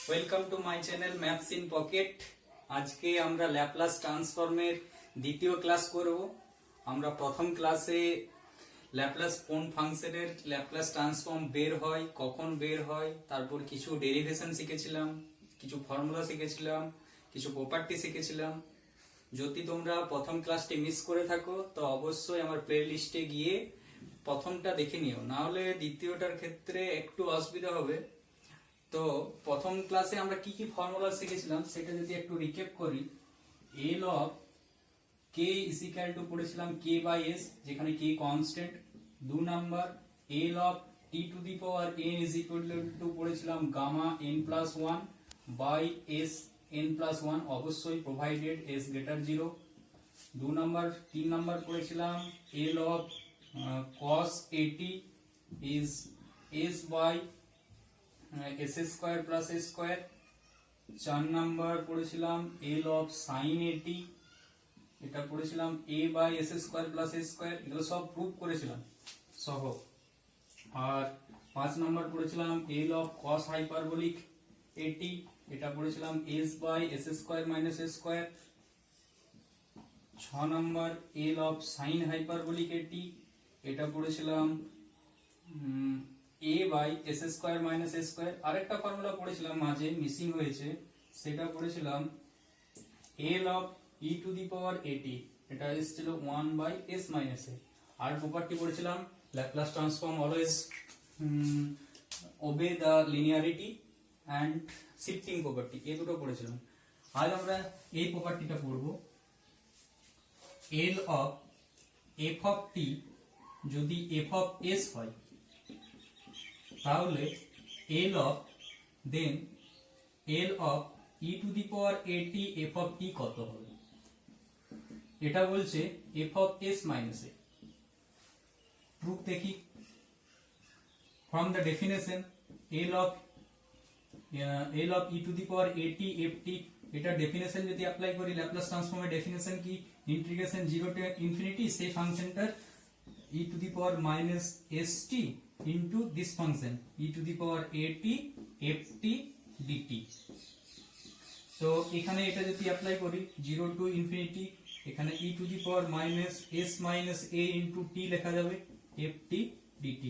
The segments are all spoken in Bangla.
Welcome to my channel maths in pocket. আজকে আমরা ল্যাপ্লাস ট্রান্সফর্মের দ্বিতীয় ক্লাস করব। আমরা প্রথম ক্লাসে ল্যাপ্লাস কোন ফাংশনের ল্যাপ্লাস ট্রান্সফর্ম বের হয়, কখন বের হয়, তারপর কিছু ডেরিভেশন শিখেছিলাম, কিছু ফর্মুলা শিখেছিলাম, কিছু প্রপার্টি শিখেছিলাম। যদি তোমরা প্রথম ক্লাসটি মিস করে থাকো তো অবশ্যই আমার প্লে লিস্টে গিয়ে প্রথমটা দেখে নিও, না হলে দ্বিতীয়টার ক্ষেত্রে একটু অসুবিধা হবে। তো প্রথম ক্লাসে আমরা কি কি ফর্মুলা শিখেছিলাম সেটা যদি একটু রিক্যাপ করি। L of k is equal to পড়েছিলাম কে বাই এস, যেখানে k constant. 2 number l of t to the power n is equal to পড়েছিলাম gamma n plus 1 by s n plus 1, অবশ্যই প্রোভাইডেড এস গ্রেটার 0। 3 নাম্বার পড়েছিলাম l of cos 80 is s by s square plus s square. 4 number পড়েছিলাম এল অফ সাইন 80, এটা পড়েছিলাম a by s square plus s square. এগুলো সব প্রুভ করেছিলাম সহ। আর 5 নাম্বার পড়েছিলাম এল অফ কস হাইপারবোলিক 80, এটা পড়েছিলাম s by s square minus s square. 6 number l of sine hyperbolic 80, এটা পড়েছিলাম a by s square minus s square. আরেকটা ফর্মুলা পড়েছিলাম মাঝে মিসিং হয়েছে, সেটা পড়েছিলাম l of e to the power 80, এটা এসেছিল 1 বাই এস মাইনাস এ। আর প্রপার্টি পড়েছিলাম Laplace transform always obey the linearity and shifting property, এই দুটো পড়েছিলাম। আজ আমরা এই প্রপার্টিটা পড়ব। L of f of t যদি এফ অফ এস হয় তাহলে l of then l of e to the power 80 f of t কত হবে, এটা বলছে f of s minus a. Proof দেখি। From the definition l of e to the power 80 F T, এটা ডেফিনেশন যদি অ্যাপ্লাই করি, ল্যাপ্লাস ট্রান্সফর্মের ডেফিনেশন কি, ইন্টিগ্রেশন 0 টু ইনফিনিটি সেই ফাংশনটার e to the power minus st into this function e to the power at ft dt। তো এখানে এটা যদি অ্যাপ্লাই করি 0 টু ইনফিনিটি, এখানে e to the power minus s minus a into t লেখা যাবে ft dt।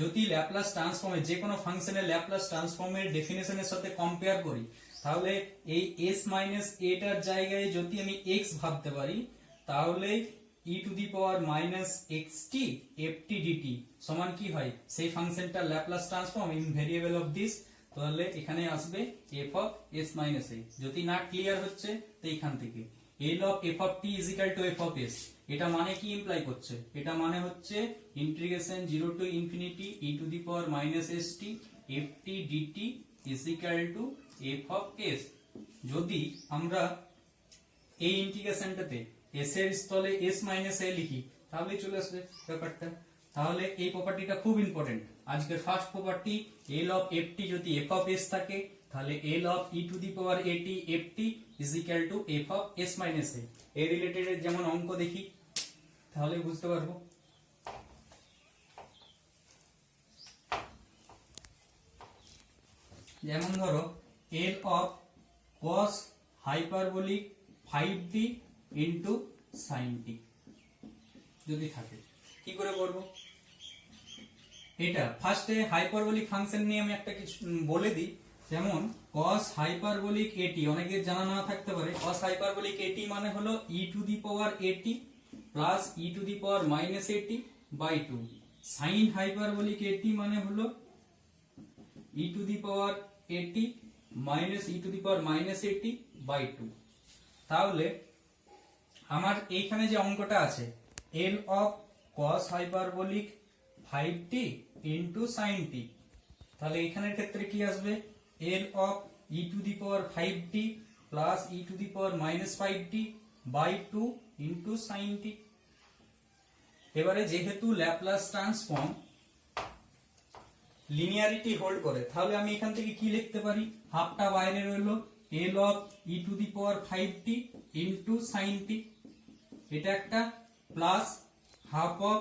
যদি ল্যাপ্লাস ট্রান্সফর্মের যে কোনো ফাংশনের ল্যাপ্লাস ট্রান্সফর্মের ডেফিনেশনের সাথে কম্পেয়ার করি, তাহলে এই s মাইনাস a টার জায়গায় যদি আমি x ভাবতে পারি, তাহলে e to the power minus xt ft dt সমান কি হয়, সেই ফাংশনটার Laplace transform in variable of this. তাহলে এখানে আসবে f of s minus a। যদি না ক্লিয়ার হচ্ছে তো এখান থেকে l অফ f অফ t is equal to f of s, এটা মানে কি ইমপ্লাই করছে, এটা মানে হচ্ছে integration 0 to infinity e to the power minus st ft dt is equal to f of s। যদি আমরা এই ইন্টিগ্রেশনটাতে s এর স্থলে s মাইনাস a লিখি তাহলে চলে আসবে ব্যাপারটা। তাহলে এই প্রপার্টিটা খুব ইম্পর্টেন্ট। আজকের first property l of ft যদি f অফ s থাকে, তাহলে l of e to the power 80 ft is equal to f of s minus a। এই রিলেটেড যেমন অঙ্ক দেখি তাহলে বুঝতে পারবো। যেমন ধরো l of cos hyperbolic 5t into sine t যদি থাকে, কি করে করব এটা? ফার্স্টে হাইপারবোলিক ফাংশন নিয়ে আমি একটা কিছু বলে দিই। যেমন cos হাইপারবোলিক 80 অনেকের জানা না থাকতে পারে। cos হাইপারবোলিক 80 মানে হলো e to the power 80 plus e to the power minus 80 by 2। Sine hyperbolic 80 মানে হলো e to the power 80 minus e to the power minus 80 by 2। তাহলে আমার এইখানে যে অঙ্কটা আছে l of cos hyperbolic 5t into sin t, তাহলে এখানের ক্ষেত্রে কি আসবে l of e to the power 5t plus e to the power minus 5t by 2 into sin t। এবারে যেহেতু ল্যাপ্লাস ট্রান্সফর্ম লিনিয়ারিটি হোল্ড করে, তাহলে আমি এখান থেকে কি লিখতে পারি, হাফটা বাইরে রইলো l of e to the power 5t into sin t, এটা একটা plus half of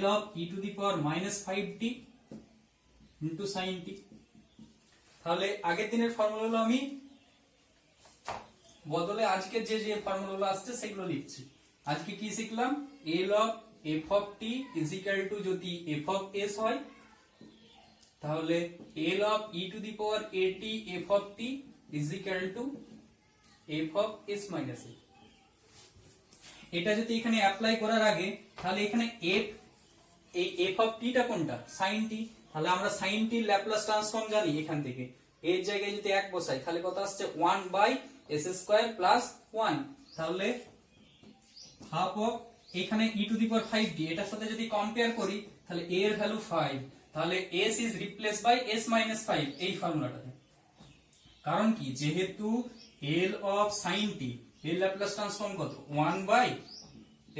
l of e to the power minus 5t into sin t। তাহলে আগের দিনের ফর্মুলাগুলো আমি বদলে আজকে যে যে ফর্মুলাগুলো আসছে সেগুলো লিখছি। আজকে কি শিখলাম? L of f of t is equal to যদি এফ অফ এস হয় তাহলে l of e to the power a t f of t is equal to f of s minus a. এটা যদি এখানে অ্যাপ্লাই করার আগে তাহলে এখানে এফ এই এফ অফ টি টা কোনটা? সাইন টি। তাহলে আমরা সাইন টির ল্যাপ্লাস ট্রান্সফর্ম জানি। এখান থেকে এর জায়গায় যদি 1 বসাই তাহলে কত আসছে? 1 বাই এস স্কয়ার প্লাস 1। তাহলে হাফ অফ এখানে ই টু দি পাওয়ার 5 ডি, এটার সাথে যদি কম্পেয়ার করি তাহলে a এর ভ্যালু 5, তাহলে s is replace by s minus 5 এই ফর্মুলাটাতে। কারণ কি? যেহেতু l অফ sin t এর ল্যাপ্লাস ট্রান্সফর্ম কত? 1 বাই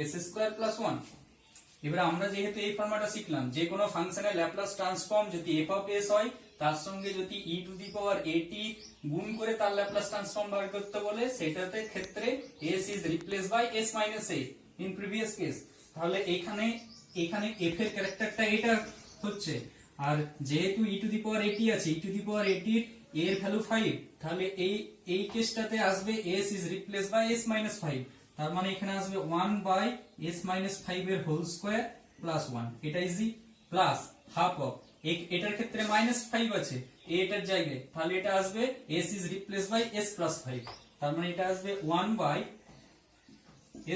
s স্কয়ার প্লাস 1। এবারে আমরা যেহেতু এই ফর্মুলাটা শিখলাম, যে কোনো ফাংশনের ল্যাপ্লাস ট্রান্সফর্ম যদি f অফ s হয় তার সঙ্গে যদি e to the power at গুণ করে তার ল্যাপ্লাস ট্রান্সফর্ম বার করতে বলে, সেটাতে ক্ষেত্রে s is replace by s minus a in previous case. তাহলে এখানে f এর ক্যারেক্টারটা এটা হচ্ছে, আর যেহেতু e to the power at আছে, e to the power at এর ভ্যালু 5, তাহলে এই কেসটাতে আসবে s is replace by s minus 5। তার মানে এখানে আসবে 1 বাই s মাইনাস 5 এর হোল স্কয়ার প্লাস 1। এটা ইজি প্লাস হাফ অফ এটার ক্ষেত্রে মাইনাস 5 আছে এটার জায়গায়, তাহলে এটা আসবে s is replace by s plus 5। তার মানে এটা আসবে 1 by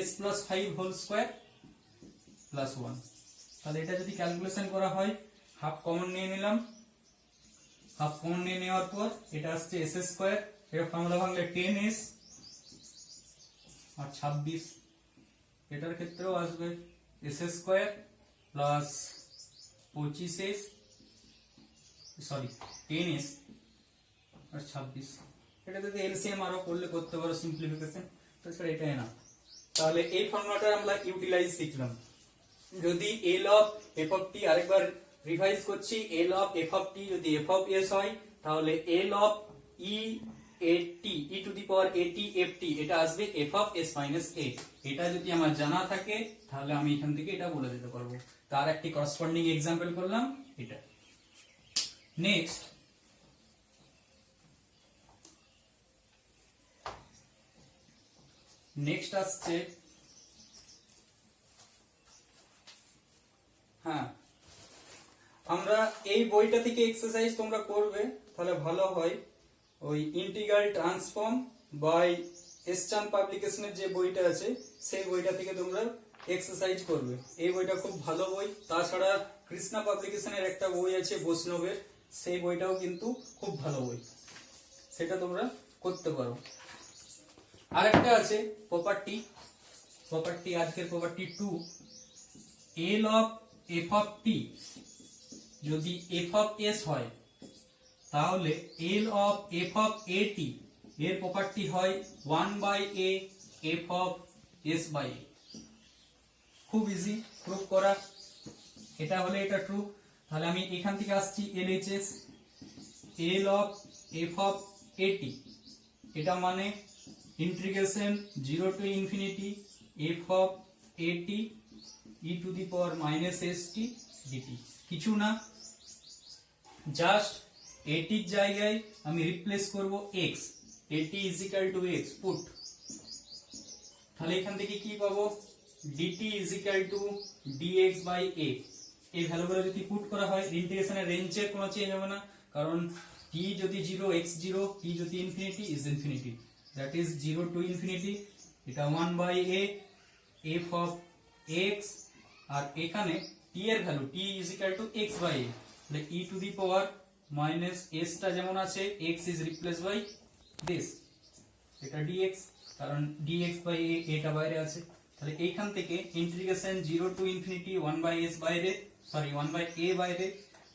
s plus 5 whole square plus 1। তাহলে এটা যদি ক্যালকুলেশন করা হয়, হাফ কমন নিয়ে নিলাম, হাফ কমন নিয়ে নেওয়ার পর এটা আসছে s স্কয়ার, এর ফর্মুলা ভাঙলে 10s আর 26। এটার ক্ষেত্রেও আসবে s square plus 25s, sorry 10s আর 26। এটা যদি এলসিএম আরো করলে করতে পারো সিম্পলিফিকেশন, তাছাড়া এটাই না। তাহলে এই ফর্মুলাটা আমরা ইউটিলাইজ শিখলাম। যদি এল অফ এফ অফ টি, আরেকবার রিভাইজ করছি, এল অফ এফ অফ টি যদি এফ অফ এস হয় তাহলে l of E A t e to the power a t F T এটা আসবে F of s minus a. এটা যদি আমার জানা থাকে তাহলে আমি এখান থেকে এটা বলে দিতে পারবো। তার একটি করসপন্ডিং এক্সাম্পল করলাম এটা। নেক্সট আসছে, হ্যাঁ আমরা এই বইটা থেকে এক্সারসাইজ তোমরা করবে তাহলে ভালো হয়। ওই ইন্টিগ্রাল ট্রান্সফর্ম বাই এসচান পাবলিকেশনের যে বইটা আছে সেই বইটা থেকে তোমরা এক্সারসাইজ করবে। এই বইটা খুব ভালো বই। তাছাড়া কৃষ্ণা পাবলিকেশনের একটা বই আছে বৈষ্ণবের, সেই বইটাও কিন্তু খুব ভালো বই, সেটা তোমরা করতে পারো। আরেকটা আছে প্রপার্টি, আজকের property 2, l of f of t যদি এফ অফ এস হয় তাহলে l of f of a t এর প্রপার্টি হয় 1 by a f of s by a. খুব ইজি প্রুফ করা, এটা হলে এটা ট্রু। তাহলে আমি এখান থেকে আসছি LHS, l of f of a t, এটা মানে integration 0 to infinity f of a t e to the power minus s t dt. কিছু না, জাস্ট এটির জায়গায় আমি রিপ্লেস করব x, এটি is equal to x put. তাহলে এখান থেকে কি পাবো? dt is equal to dx by a। এই ভ্যালুগুলো যদি পুট করা হয়, ইন্টিগ্রেশনের রেঞ্জের কোনো চেঞ্জ হবে না, কারণ t যদি 0 x 0, t যদি infinity is infinity, that is 0 to infinity. এটা 1 by a f of x, আর এখানে t এর value t is equal to x by a, তাহলে e to the power minus s টা যেমন আছে x is replace by this, এটা dx, কারণ dx বাই a এটা বাইরে আছে। তাহলে এইখান থেকে integration 0 to infinity 1 by s বাইরে, সরি 1 বাই a বাইরে,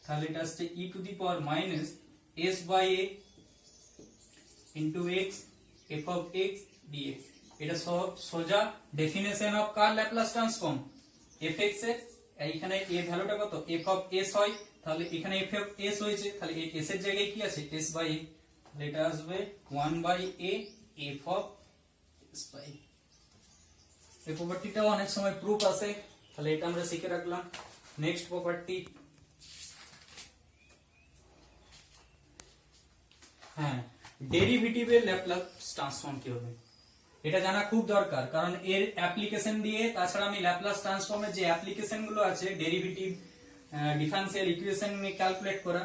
তাহলে এটা আসছে e to the power minus s by a into x f of x dx। এটা সব সোজা ডেফিনেশন অফ কার ল্যাপ্লাস ট্রান্সফর্ম fx এর। এইখানে a ভ্যালুটা কত? f অফ s হয়, তাহলে এখানে f অফ s হয়েছে, তাহলে s এর জায়গায় কি আছে? s বাই a, তাহলে এটা আসবে 1 by a f of s by a। এই প্রপার্টিটাও অনেক সময় প্রুফ আসে, তাহলে এটা আমরা শিখে রাখলাম। নেক্সট প্রপার্টি, হ্যাঁ, ডেরিভেটিভের ল্যাপ্লাস ট্রান্সফর্ম কি হবে এটা জানা খুব দরকার, কারণ এর অ্যাপ্লিকেশন দিয়ে, তাছাড়া আমি ল্যাপ্লাস ট্রান্সফর্মের যে অ্যাপ্লিকেশন গুলো আছে ডেরিভেটিভ ডিফারেনশিয়াল ইকুয়েশন ক্যালকুলেট করা,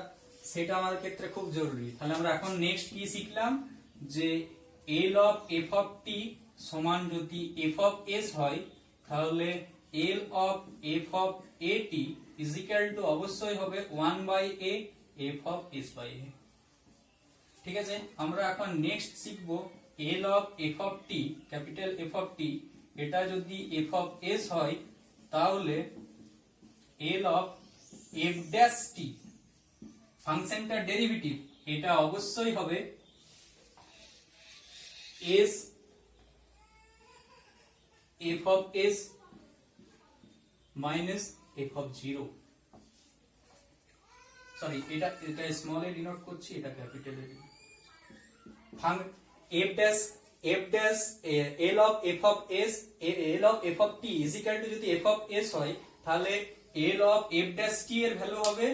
সেটা আমাদের ক্ষেত্রে খুব জরুরি। তাহলে আমরা এখন নেক্সট কি শিখলাম, যে l of f of t সমান যদি এফ অফ এস হয়, তাহলে l of f of a t is equal to অবশ্যই হবে 1/a f of s by a. ঠিক আছে, আমরা এখন নেক্সট শিখবো l of f of t, capital f of t, এটা যদি এফ অফ এস হয়, তাহলে l of f dash t ফাংশনটার ডেরিভেটিভ, এটা অবশ্যই হবে s f of s minus f of zero. Sorry, এটা স্মল এ ডিনোট করছি, এটা capital A. f dash l of f of s, l of f of t is equal to যদি f of s হয়, তাহলে l of f dash t এর ভ্যালু হবে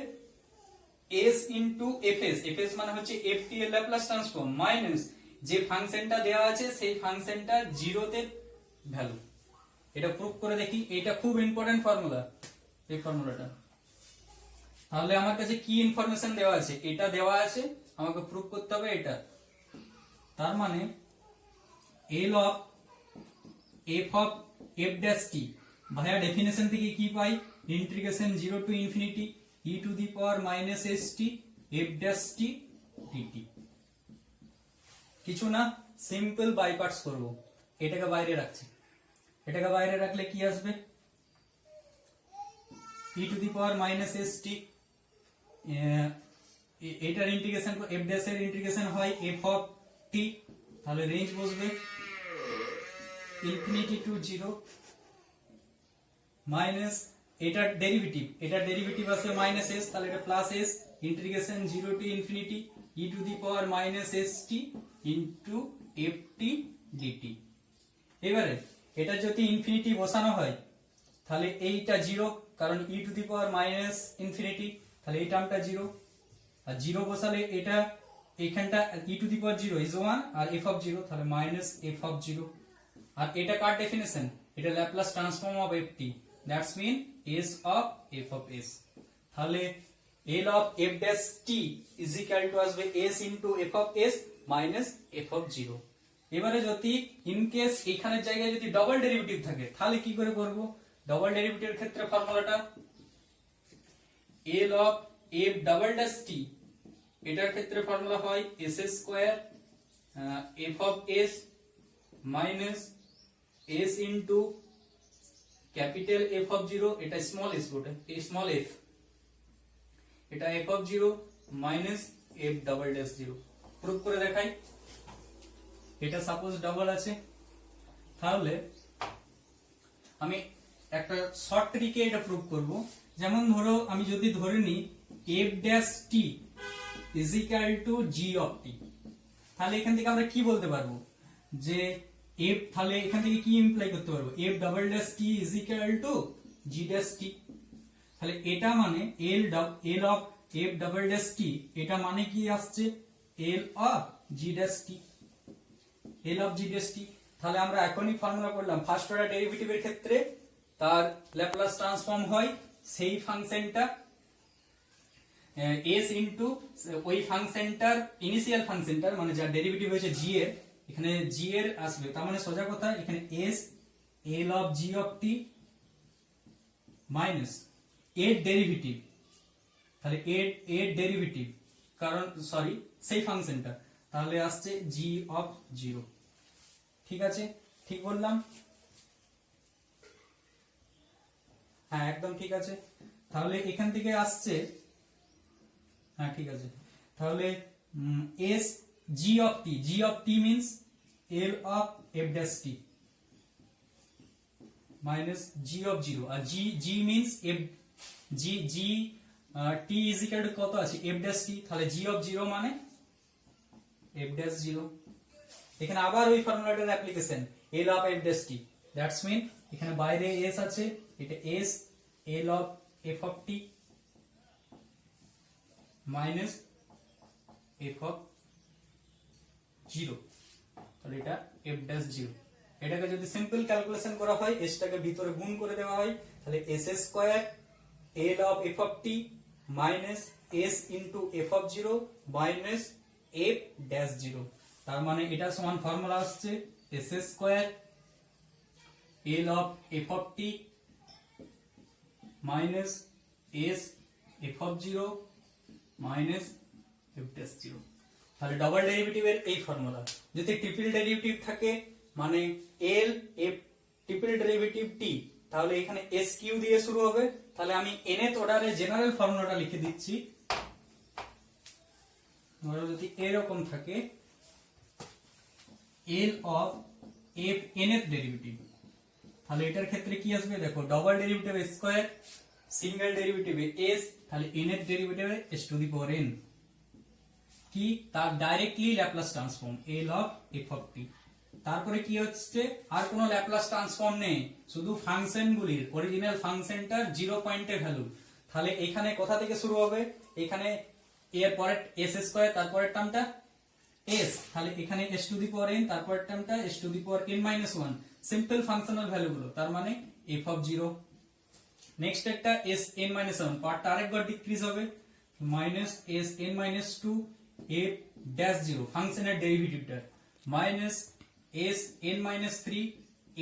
s into fs, fs মানে হচ্ছে ft এর ল্যাপ্লাস ট্রান্সফর্ম, মাইনাস যে ফাংশনটা দেওয়া আছে সেই ফাংশনটা জিরোতে ভ্যালু। এটা প্রুফ করে দেখি, এটা খুব ইম্পর্টেন্ট ফর্মুলা, এই ফর্মুলাটা। তাহলে আমার কাছে কি ইনফরমেশন দেওয়া আছে, এটা দেওয়া আছে, আমাকে প্রুফ করতে হবে এটা। তার মানে l of f of f dash t ভাইয়া ডেফিনেশন থেকে কি পাই, integration 0 to infinity e to the power minus s t f dash t dt. কিছু না, সিম্পল বাই পার্টস করব। এটাকে বাইরে রাখছি, এটাকে বাইরে রাখলে কি আসবে, e to the power minus s t, এটার ইন্টিগ্রেশন এফ ড্যাশ এর ইন্টিগ্রেশন হয় এফ অফ টি, তাহলে রেঞ্জ বসবে ইনফিনিটি টু 0 মাইনাস এটার ডেরিভেটিভ আসবে মাইনাস এস, তাহলে এটা plus s integration 0 to infinity e to the power minus s t into f t dt. এবারে এটা যদি ইনফিনিটি বসানো হয়, তাহলে এইটা 0, কারণ e to the power minus infinity, তাহলে এই টার্মটা 0, আর 0 বসালে এটা এইখানটা e to the power 0 is 1 আর এফ অফ 0, তাহলে মাইনাস এফ অফ 0। আর এটা কার ডেফিনেশন, এটা Laplace transform of f t, that's mean s of f of s. তাহলে l of f dash t is equal to আসবে s into f of s minus f of 0। এবারে যদি ইন কেস এখানের জায়গায় যদি ডবল ডেরিভেটিভ থাকে, তাহলে কি করে করব, ডবল ডেরিভেটিভের ক্ষেত্রে ফর্মুলাটা l of f double dash t, এটার ক্ষেত্রে ফর্মুলা হয় s square f of s minus s into capital f of 0, এটা স্মল এস বটে, এই স্মল এফ, এটা f of 0 minus f double dash 0। Proof করে দেখাই, এটা সাপোজ ডাবল আছে, তাহলে আমি একটা শর্ট ট্রিকে এটা প্রুফ করব। যেমন ধরো আমি যদি ধরে নিই f dash t is equal to g of t, তাহলে এখান থেকে আমরা কি বলতে পারবো, যে এফ, তাহলে এখান থেকে কি ইমপ্লাই করতে পারবো, f double dash t is equal to g dash t. তাহলে এটা মানে l of f double dash t, এটা মানে কি আসছে, l of g dash t, l of g dash t. তাহলে আমরা এখনই ফর্মুলা করলাম, ফার্স্ট অর্ডার ডেরিভেটিভের ক্ষেত্রে তার ল্যাপ্লাস ট্রান্সফর্ম হয় সেই ফাংশনটা এস ইনটু ওই ফাংশনটার ইনিশিয়াল ফাংশনটার, মানে যার ডেরিভেটিভ হয়েছে জি এর, এখানে জি এর আসবে, তার মানে সোজা কথা এখানে S l of G of t minus এর ডেরিভেটিভ, তাহলে এর ডেরিভেটিভ, কারণ সরি সেই ফাংশনটা, তাহলে আসছে জি অফ 0। ঠিক আছে, ঠিক বললাম? হ্যাঁ একদম ঠিক আছে। তাহলে এখান থেকে আসছে, হ্যাঁ ঠিক আছে, তাহলে s g of t means l of f dash t minus g of 0, আর g means f g t is equal to কত আছে, এফ ড্যাশ টি, তাহলে জি অফ 0 মানে এফ ড্যাশ 0। এখানে আবার ওই ফর্মুলাটার application l of f dash t, that's mean এখানে বাইরে এস আছে, এটা s l of f of t minus f of zero, তাহলে এটা এফ ড্যাশ জিরো। এটাকে যদি সিম্পল ক্যালকুলেশন করা হয়, এস টাকে ভিতরে গুণ করে দেওয়া হয়, তাহলে S square L of f of t minus S into F of zero minus F dash zero. তার মানে এটা সমান ফর্মুলা আসছে S square L of f of t minus S f of zero minus F dash zero. তাহলে ডাবল ডেরিভেটিভের এই ফর্মুলা। যদি ট্রিপল ডেরিভেটিভ থাকে মানে এল এফ ট্রিপল ডেরিভেটিভ টি, তাহলে এখানে এস কিউ দিয়ে শুরু হবে। তাহলে আমি nth অর্ডারের জেনারেল ফর্মুলাটা লিখে দিচ্ছি। ধরো যদি এরকম থাকে l of f nth derivative, তাহলে এটার ক্ষেত্রে কি আসবে দেখো, double derivative square, single derivative s, তাহলে nth derivative s to the power n, কি তার directly Laplace transform l of f of t. তারপরে কি হচ্ছে, আর কোনো ল্যাপ্লাস ট্রান্সফর্ম নেই, শুধু ফাংশন গুলির অরিজিনাল ফাংশনটার জিরো পয়েন্টে ভ্যালু। তাহলে এখানে কোথা থেকে শুরু হবে, এখানে এর পরে এস স্কয়ার, তারপরের টার্মটা এস, তাহলে এখানে s to the power n, তারপরের টার্মটা s to the power n minus one, simple functional value গুলো, তার মানে এফ অফ জিরো। নেক্সট একটা এস এন মাইনাস ওয়ান, পার্টটা আরেকবার ডিক্রিজ হবে, minus s n minus two f dash zero ফাংশনের ডেরিভেটিভটা, minus s n minus three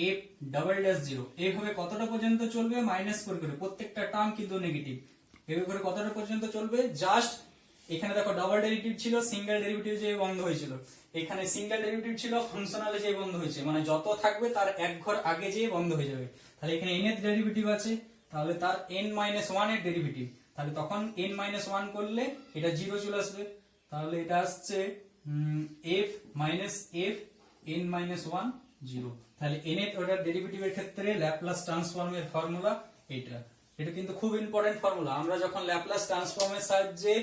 f double dash zero. এইভাবে কতটা পর্যন্ত চলবে, মাইনাস করে করে, প্রত্যেকটা টার্ম কিন্তু নেগেটিভ, এইভাবে করে কতটা পর্যন্ত চলবে, জাস্ট এখানে দেখো ডাবল ডেরিভেটিভ ছিল, সিঙ্গেল ডেরিভেটিভ যে বন্ধ হয়েছিল, এখানে সিঙ্গেল ডেরিভেটিভ ছিল, ফাংশনালে যে বন্ধ হয়েছে, মানে যত থাকবে তার এক ঘর আগে যেয়ে বন্ধ হয়ে যাবে। তাহলে এখানে n এর ডেরিভেটিভ আছে, তাহলে তার n মাইনাস ওয়ান এর ডেরিভেটিভ, তাহলে তখন n মাইনাস ওয়ান করলে এটা জিরো চলে আসবে। তাহলে এটা আসছে F minus F n minus one zero. তাহলে nth অর্ডার ডেরিভেটিভের ক্ষেত্রে ল্যাপ্লাস ট্রান্সফর্মের ফর্মুলা এটা। এটা কিন্তু খুব ইম্পর্টেন্ট ফর্মুলা। আমরা যখন ল্যাপ্লাস ট্রান্সফর্মের সাহায্যে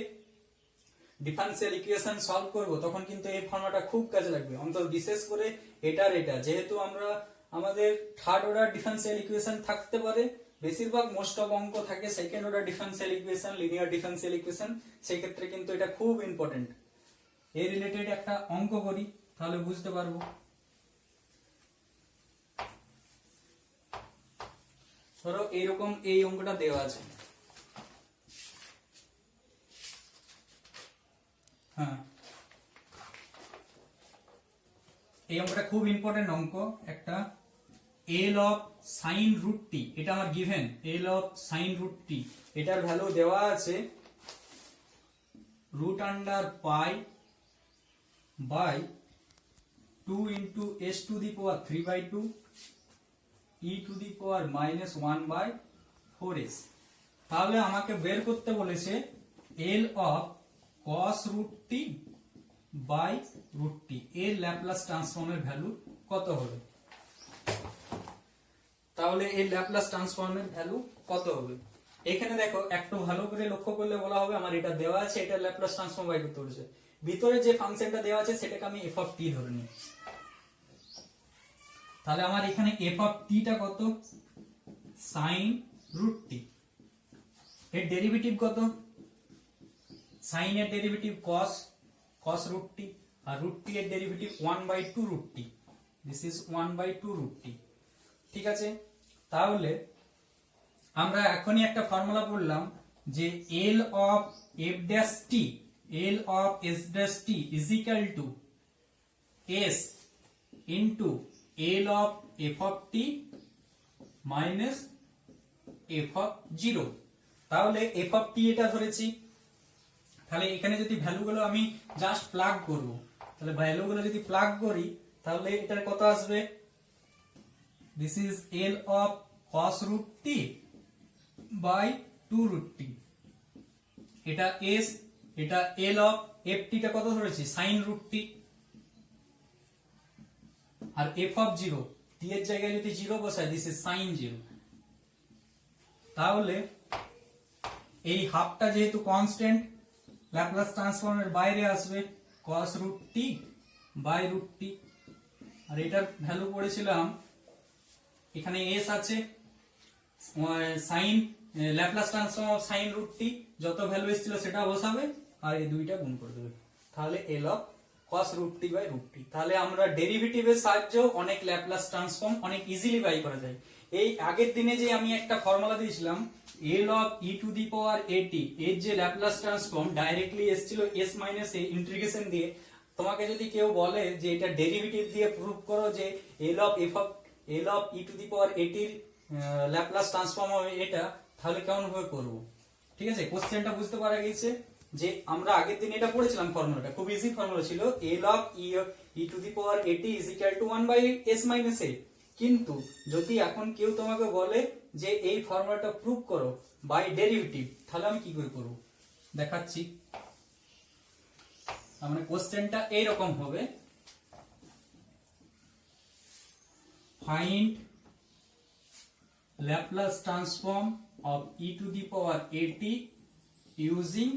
ডিফারেন্সিয়াল ইকুয়েশন সলভ করব, তখন কিন্তু এই ফর্মুলাটা খুব কাজে লাগবে, অন্তত বিশেষ করে এটার এটা, যেহেতু আমরা আমাদের থার্ড অর্ডার ডিফারেন্সিয়াল ইকুয়েশন থাকতে পারে, বেশিরভাগ মোস্ট অফ অঙ্ক থাকে second order differential equation, linear differential equation, সেই ক্ষেত্রে কিন্তু এটা খুব ইম্পর্টেন্ট। এই রিলেটেড একটা অঙ্ক করি, তাহলে বুঝতে পারবো। ধরো এইরকম এই অঙ্কটা দেওয়া আছে, হ্যাঁ এই অঙ্কটা খুব ইম্পর্টেন্ট অঙ্ক একটা। L of sine root t, এটা আমার given, l of sine root t, এটার ভ্যালু দেওয়া আছে root under pi by 2 into s to the power 3/2 e to the power minus 1/4s। তাহলে আমাকে বের করতে বলেছে l of cos root t by root t, এর ল্যাপ্লাস ট্রান্সফর্মের ভ্যালু কত হবে। তাহলে এই ল্যাপ্লাস ট্রান্সফর্মের ভ্যালু কত হবে, এখানে দেখো একটু ভালো করে লক্ষ্য করলে বলা হবে, আমার এটা দেওয়া আছে, এটা ল্যাপ্লাস ট্রান্সফর্ম বাই করতে বলেছে, ভিতরে যে ফাংশনটা দেওয়া আছে সেটাকে আমি এফ অফ টি ধরে নিই। তাহলে আমার এখানে এফ অফ টি টা কত, সাইন রুট টি, এর ডেরিভেটিভ কত, সাইন এর derivative cos, cos root t, আর রুট টি এর derivative 1/2 root t, this is 1/2 root t. ঠিক আছে, তাহলে আমরা এখনই একটা ফর্মুলা পড়লাম যে l of f dash t, l of s dash t is equal to s into l of f of t minus f of zero. তাহলে এফ অফ টি এটা ধরেছি, তাহলে এখানে যদি ভ্যালুগুলো আমি জাস্ট প্লাগ করব, তাহলে ভ্যালুগুলো যদি প্লাগ করি তাহলে এটার কত আসবে, this is L of cos root t by 2 root t, এটা s, এটা l অফ ft টা কত ধরেছি, sin root t, আর f অফ 0 t এর জায়গায় যদি 0 বসাই, দিস ইজ sin 0। তাহলে এই হাফটা যেহেতু কনস্ট্যান্ট, ল্যাপ্লাস ট্রান্সফর্মের বাইরে আসবে cos root t by root t, আর এটার ভ্যালু পড়েছিলাম এখানে s আছে, sine Laplace transform of sine root t, যত ভ্যালু এসেছিল সেটা বসাবে আর এই দুইটা গুণ করে দেবে, তাহলে l of cos root t by root t। তাহলে আমরা ডেরিভেটিভের সাহায্যে অনেক ল্যাপ্লাস ট্রান্সফর্ম অনেক ইজিলি বাই করা যায়। এই আগের দিনে যে আমি একটা ফর্মুলা দিয়েছিলাম l of e to the power at এর যে ল্যাপ্লাস ট্রান্সফর্ম ডাইরেক্টলি এসেছিল s মাইনাস a ইন্টিগ্রেশন দিয়ে। তোমাকে যদি কেউ বলে যে এটা ডেরিভেটিভ দিয়ে প্রুভ করো যে l of e to the power at এর ল্যাপ্লাস ট্রান্সফর্ম হবে এটা, তাহলে কেমন ভাবে করব? ঠিক আছে, কোশ্চেনটা বুঝতে পারা গেছে যে আমরা আগের দিন এটা পড়েছিলাম ফর্মুলাটা, খুব ইজি ফর্মুলা ছিল l of e to the power at is equal to 1 by s minus a। কিন্তু যদি এখন কেউ তোমাকে বলে যে এই ফর্মুলাটা প্রুভ করো বাই ডেরিভেটিভ, তাহলে আমি কি করে করব দেখাচ্ছি। মানে কোশ্চেনটা এইরকম হবে, find Laplace transform of e to the power at using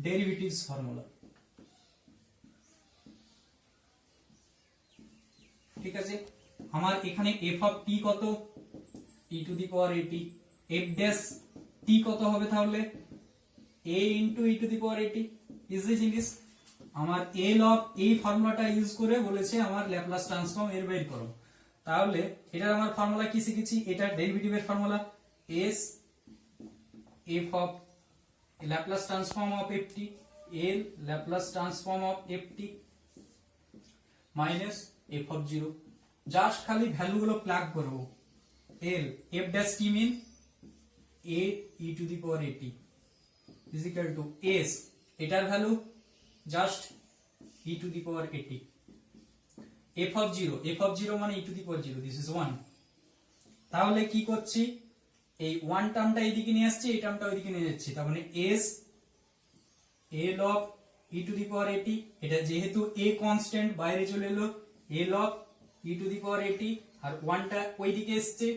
derivatives formula। ঠিক আছে, আমার এখানে f of t কত, e to the power at, f dash t কত হবে তাহলে a into e to the power at। Easy জিনিস, আমার l of এই ফর্মুলাটা ইউজ করে বলেছে আমার ল্যাপ্লাস ট্রান্সফর্ম এর বের করো। তাহলে এটার আমার ফর্মুলা কি শিখেছি, এটা ডেরিভেটিভের formula s f of Laplace transform of ft, l Laplace transform of ft minus f of 0। Just খালি ভ্যালুগুলো প্লাগ করব। l f dash কি মিন a e to the power at is equal to s, এটার value just e to the power at, f of 0 মানে e to the power 0, this is 1। তাহলে কি করছি, এই 1 টার্মটা এইদিকে নিয়ে আসছি, এই টার্মটা ওইদিকে নিয়ে যাচ্ছি, তার মানে s l of e to the power at, এটা যেহেতু a কনস্ট্যান্ট বাইরে চলে এলো, l of e to the power at আর 1টা ওইদিকে আসছে,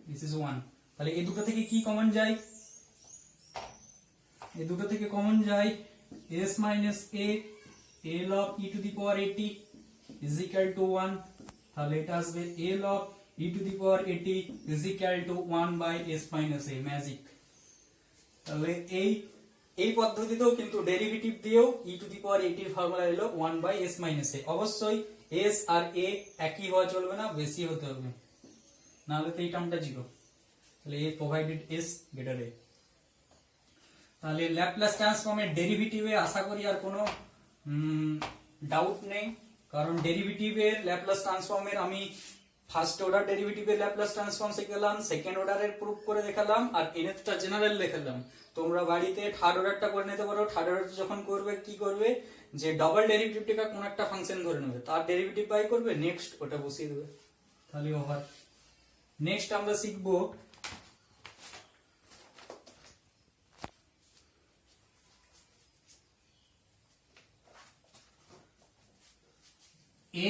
this is 1। তাহলে এই দুটো থেকে কি কমন যায়, এই দুটো থেকে কমন যায় s minus a l of e to the power at is equal to 1। তাহলে এটা আসবে l of e to the power at is equal to 1 by s minus a, magic. তাহলে এই পদ্ধতিতেও কিন্তু ডেরিভেটিভ দিয়েও e to the power at এর ফর্মুলা এলো 1 by s minus a। অবশ্যই s আর a একই হওয়া চলবে না, বেশি হতে হবে, না হলে তো এই টার্মটা 0। তাহলে a provided s greater a। তাহলে ল্যাপ্লাস ট্রান্সফর্মের ডেরিভেটিভে আশা করি আর কোনো ডাউট নেই, কারণ ডেরিভেটিভের ল্যাপ্লাস ট্রান্সফর্মের আমি ফার্স্ট অর্ডার ডেরিভেটিভের ল্যাপ্লাস ট্রান্সফর্ম শিখলাম, সেকেন্ড অর্ডারের প্রুফ করে দেখালাম, আর nthটা জেনারেল দেখালাম। তোমরা বাড়িতে থার্ড অর্ডারটা করে নিতে পারো। থার্ড অর্ডার যখন করবে কি করবে, যে ডাবল ডেরিভেটিভটাকে কোন একটা ফাংশন ধরে নেবে, তার ডেরিভেটিভ বাই করবে, নেক্সট ওটা বসিয়ে দেবে, তাহলে ওভার। নেক্সট আমরা শিখবো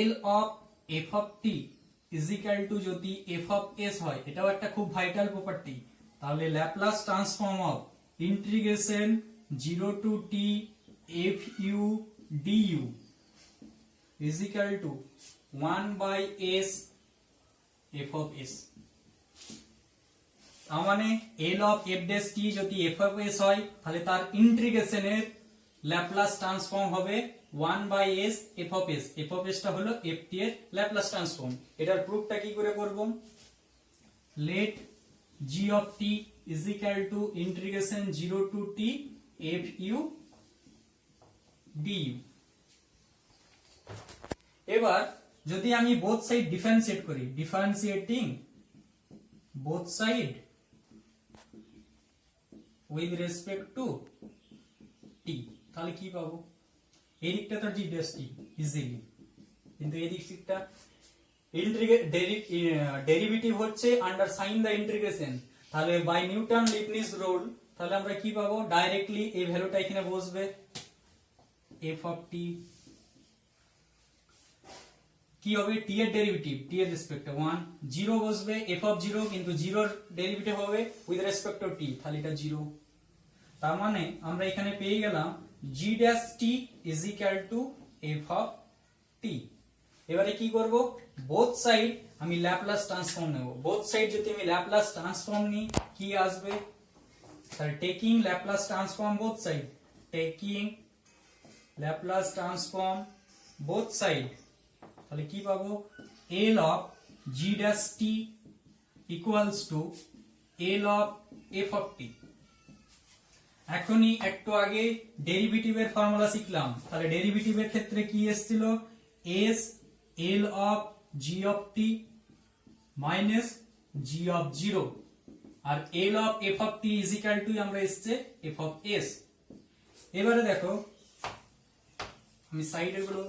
l of f of t is equal to যদি f of s হয়, এটাও একটা খুব ভাইটাল প্রপার্টি। তাহলে Laplace transform of integration 0 to t f u du is equal to 1 by s f of s। তার মানে l of f dash t যদি f of s হয়, তাহলে তার ইন্টিগ্রেশনের ল্যাপ্লাস ট্রান্সফর্ম হবে 1 by s f of s। f of s টা হলো f t এর ল্যাপ্লাস ট্রান্সফর্ম। এটার প্রুফটা কি করে করব, let g of t is equal to integration 0 to t f u du। এবার যদি আমি বোথ সাইড ডিফারেন্সিয়েট করি, differentiating both side with respect to t, তাহলে কি পাবো, এই দিকটা তো g dash t ইজিলি, কিন্তু এই দিকটা ডেরিভেটিভ হচ্ছে আন্ডার সাইন দা ইন্টিগ্রেশন। তাহলে বাই নিউটন লিবনিজ রুল, তাহলে আমরা কি পাবো, ডাইরেক্টলি এই ভ্যালুটা এখানে বসবে, f of t কি হবে, t এর ডেরিভেটিভ t এর রেসপেক্টে 1, 0 বসবে f of 0, কিন্তু 0 এর ডেরিভেটিভ হবে উইথ রেসপেক্ট টু t, তাহলে এটা 0। তার মানে আমরা এখানে পেয়ে গেলাম g dash t is equal to f of t। এবারে কি করব, বোথ সাইড আমি ল্যাপ্লাস ট্রান্সফর্ম নেব। বোথ সাইড যদি আমি ল্যাপ্লাস ট্রান্সফর্ম নিই কি আসবে, তাহলে taking Laplace transform both side, taking Laplace transform both side, তাহলে কি পাবো, L of G dash t equals to L of f of t। এখনই একটু আগে ডেরিভেটিভের ফর্মুলা শিখলাম, তাহলে ডেরিভেটিভের ক্ষেত্রে কি এসেছিল, s L of g of t minus g of 0 R L of f of t is equal to আমরা এসছে f of s। এবারে দেখো আমি সাইডে গুলো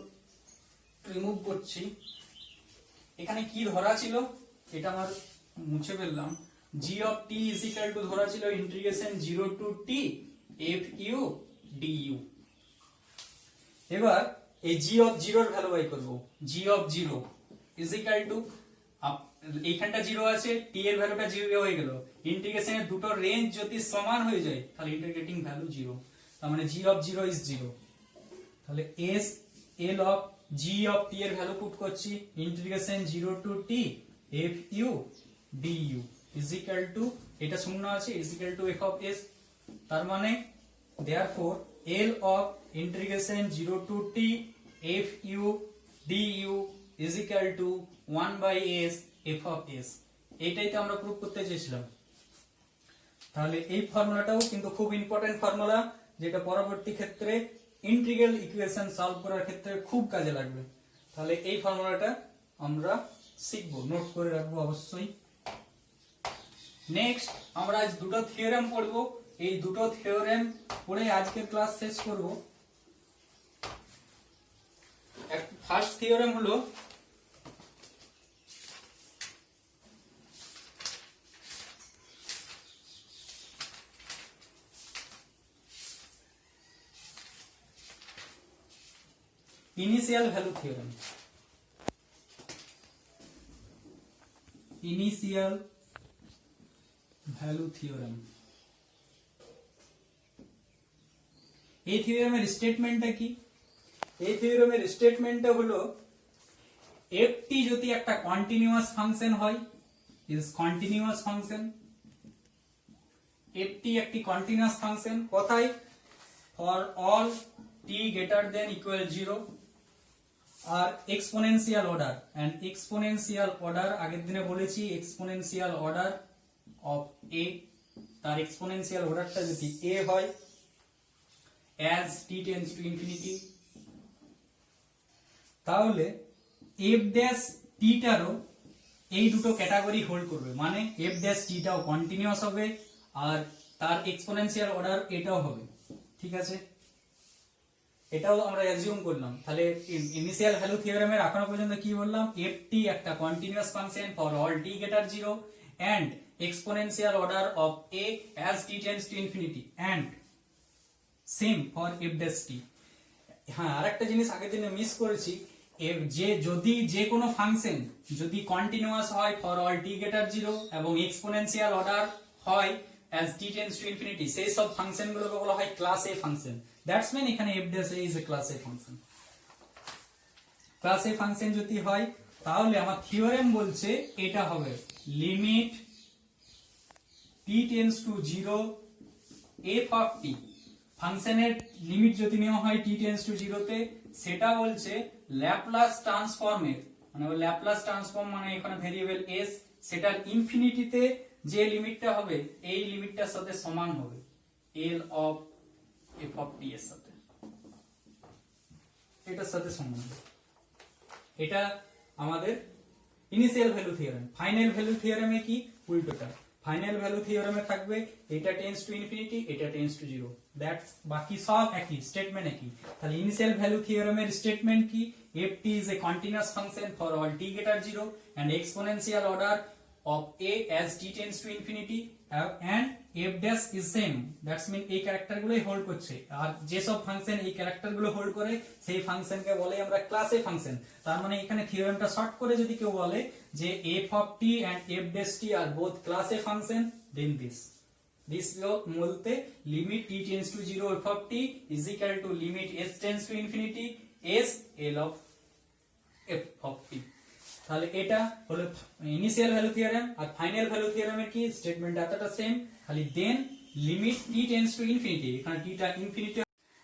রিমুভ করছি, এখানে কি ধরা ছিল এটা আমার মুছে ফেললাম, g of t is equal to ধরা ছিল integration 0 to t f u du। এবার এই g of 0 এর ভ্যালু বাই করব, g of 0 is equal to এইখানটা 0 আছে, t এর ভ্যালুটা 0 হয়ে গেল, ইন্টিগ্রেশনের দুটো রেঞ্জ যদি সমান হয়ে যায় তাহলে ইন্টিগ্রেটিং ভ্যালু 0, তার মানে g of 0 is 0। তাহলে s L of g of t এর ভ্যালু পুট করছি integration 0 to t f u du is equal to, এটা শূন্য আছে, is equal to f of s, তার মানে therefore L of integration 0 to t f u du is equal to 1 by s f of s। এইটাই তো আমরা প্রুফ করতে চেয়েছিলাম। তাহলে এই ফর্মুলাটাও কিন্তু খুব ইম্পর্টেন্ট ফর্মুলা, যেটা পরবর্তী ক্ষেত্রে ইন্টিগ্রাল ইকুয়েশন সলভ করার ক্ষেত্রে খুব কাজে লাগবে। তাহলে এই ফর্মুলাটা আমরা শিখবো, নোট করে রাখবো অবশ্যই। নেক্সট আমরা আজ দুটো থিওরেম পড়ব, এই দুটো থিওরেম পড়ে আজকের ক্লাস শেষ করব। ফার্স্ট থিওরেম হলো initial value theorem. Initial value theorem, এই থিওরেমের স্টেটমেন্টটা কি, এই থিওরেমের স্টেটমেন্টটা হলো f যদি একটা কন্টিনিউয়াস ফাংশন হয়, ইজ কন্টিনিউয়াস ফাংশন, f একটি কন্টিনিউয়াস ফাংশন কোথায়, for all t greater than equal 0 আর exponential order, and exponential order আগের দিনে বলেছি এক্সপোনেনশিয়াল অর্ডার অফ a, তার এক্সপোনেনশিয়াল অর্ডারটা যদি a হয় as t tends to infinity, তাহলে f dash t টারও এই দুটো ক্যাটাগরি হোল্ড করবে, মানে f dash t টাও কন্টিনিউয়াস হবে আর তার এক্সপোনেনশিয়াল অর্ডার এটাও হবে, ঠিক আছে, এটাও আমরা অ্যাজিউম করলাম। তাহলে ইনিশিয়াল ভ্যালু থিওরেমের এখনো পর্যন্ত কি বললাম, f একটা continuous function for all t greater 0 and exponential order of a as t tends to infinity and same for f dash t। হ্যাঁ, আরেকটা জিনিস আগের দিনে মিস করেছি, যে যদি যে কোনো ফাংশন যদি কন্টিনিউয়াস হয় ফর অল t greater 0 এবং এক্সপোনেনশিয়াল অর্ডার হয় as t tends to infinity, সেই সব ফাংশন গুলোকে বলা হয় class a function. That's mean এখানে f dash a is a class a function. Class a function যদি হয় তাহলে আমার থিওরেম বলছে এটা হবে limit t tends to 0 f of t, ফাংশনের লিমিট যদি নেওয়া হয় t tends to 0 তে, সেটা বলছে ল্যাপ্লাস ট্রান্সফর্মের, মানে ল্যাপ্লাস ট্রান্সফর্ম মানে এখানে ভেরিয়েবল s, সেটার ইনফিনিটিতে যে লিমিটটা হবে এই লিমিটটার সাথে সমান হবে L of f of t এর সাথে, এটার সাথে সমান হবে। এটা আমাদের initial value theorem. Final value থিওরেমে কি উল্টোটা, ফাইনাল ভ্যালু থিওরেমে থাকবে এটা টেন্ডস টু ইনফিনিটি, এটা টেন্ডস টু 0, দ্যাটস বাকি সব একই, স্টেটমেন্ট একই। তাহলে ইনিশিয়াল ভ্যালু থিওরেমের স্টেটমেন্ট কি, f t is a continuous function for all t greater 0 and exponential order of a as t tends to infinity and f dash is same, that's mean এই ক্যারেক্টার গুলোই হোল্ড করছে, আর যে সব ফাংশন এই ক্যারেক্টার গুলো হোল্ড করে সেই ফাংশনকে বলে আমরা ক্লাস a ফাংশন। তার মানে এখানে থিওরেমটা শর্ট করে যদি কেউ বলে যে f of t and f dash t are both class a function, then this বলতে limit t tends to 0 f of t is equal to limit s tends to infinity s L of f of t। তাহলে এটা হলো ইনিশিয়াল ভ্যালু থিওরেম। আর ফাইনাল ভ্যালু থিওরেমের কি স্টেটমেন্ট এতটা সেম, খালি then limit t tends to infinity, এখানে t টা ইনফিনিটি।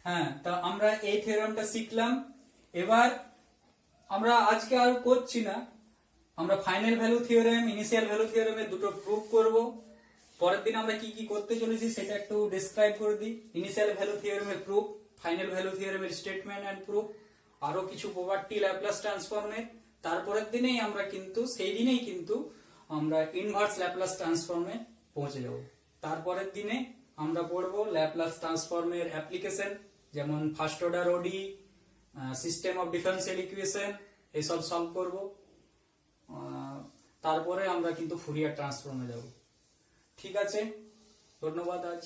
হ্যাঁ, তা আমরা এই থিওরেমটা শিখলাম। এবার আমরা আজকে আর করছি না, আমরা final value theorem, initial value থিওরেমের দুটো প্রুফ করব। পরের দিন আমরা কি কি করতে চলেছি সেটা একটু ডেসক্রাইব করে দিই। ইনিশিয়াল ভ্যালু থিওরেমের প্রুফ, ফাইনাল ভ্যালু থিওরেমের স্টেটমেন্ট এন্ড প্রুফ, আরো কিছু প্রপার্টি ল্যাপ্লাস ট্রান্সফর্মের। তারপরের দিনেই আমরা কিন্তু সেই দিনেই কিন্তু আমরা ইনভার্স ল্যাপ্লাস ট্রান্সফর্মে পৌঁছে যাব। তারপরের দিনে আমরা পড়বো ল্যাপ্লাস ট্রান্সফর্মের অ্যাপ্লিকেশন, যেমন first order ODE, system of differential equation, এসব সলভ করব। তারপরে আমরা কিন্তু ফুরিয়ার ট্রান্সফর্মে যাব। ঠিক আছে, ধন্যবাদ আজ।